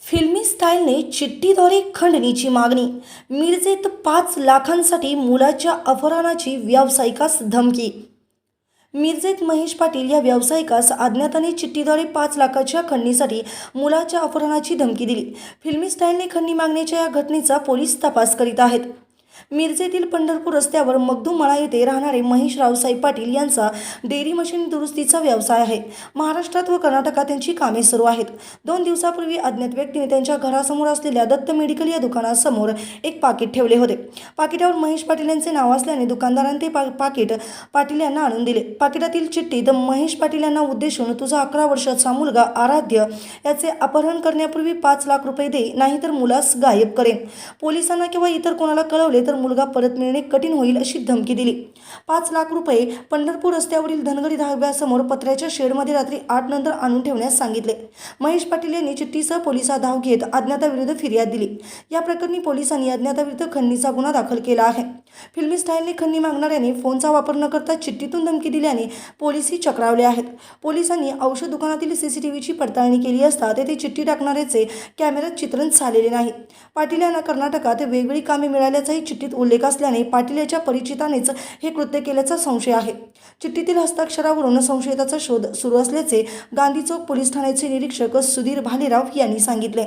फिल्मी स्टाईलने चिठ्ठीद्वारे खंडणीची मागणी. मिरजेत 5 लाखांसाठी मुलाच्या अपहरणाची व्यावसायिकास धमकी. मिरजेत महेश पाटील या व्यावसायिकास अज्ञाताने चिठ्ठीद्वारे 5 लाखाच्या खंडणीसाठी मुलाच्या अपहरणाची धमकी दिली. फिल्मी स्टाईलने खंडणी मागण्याच्या या घटनेचा पोलीस तपास करीत आहेत. मिरजेतील पंढरपूर रस्त्यावर मगदूमळा येथे राहणारे महेश रावसाहेब पाटील यांचा डेअरी मशीन दुरुस्तीचा व्यवसाय आहे. महाराष्ट्रात व कर्नाटकात त्यांची कामे सुरू आहेत. 2 दिवसापूर्वी अज्ञात व्यक्तीने त्यांच्या घरासमोर असलेल्या दत्त मेडिकल या दुकानासमोर एक पाकिट ठेवले होते. पाकिटावर महेश पाटील यांचे नाव असल्याने दुकानदाराने ते पाकिट पाटील यांना आणून दिले. पाकिटातील चिठ्ठीत महेश पाटील यांना उद्देशून तुझा 11 वर्षाचा मुलगा आराध्य याचे अपहरण करण्यापूर्वी 5 लाख रुपये दे, नाहीतर मुलास गायब करेन. पोलिसांना किंवा इतर कोणाला कळवले तर मुलगा परत मिळणे कठीण होईल अशी धमकी दिली. 5 लाख रुपये पंढरपूर रस्त्यावरील धनगरी धाब्यासमोर पत्र्याच्या शेडमध्ये रात्री 8 नंतर आणून ठेवण्यास सांगितले. महेश पाटील यांनी चिठ्ठीसह पोलिसात धाव घेत अज्ञाताविरुद्ध फिर्याद दिली. या प्रकरणी पोलिसांनी अज्ञाताविरुद्ध खंडणीचा गुन्हा दाखल केला आहे. फिल्मी स्टाईलने खंडणी मागणाऱ्याने फोनचा वापर न करता चिठ्ठीतून धमकी दिल्याने पोलिसही चक्रावले आहेत. पोलिसांनी औषध दुकानातील CCTVची पडताळणी केली असता तेथे चिठ्ठी टाकणाऱ्याचे कॅमेऱ्यात चित्रण झालेले नाही. पाटील यांना कर्नाटकात वेगवेगळी कामे मिळाल्याचाही चिठ्ठीत उल्लेख असल्याने पाटील याच्या परिचितानेच हे कृत्य केल्याचा संशय आहे. चिठ्ठीतील हस्ताक्षरावरून संशयिताचा शोध सुरू असल्याचे गांधी चौक पोलीस ठाण्याचे निरीक्षक सुधीर भालेराव यांनी सांगितले.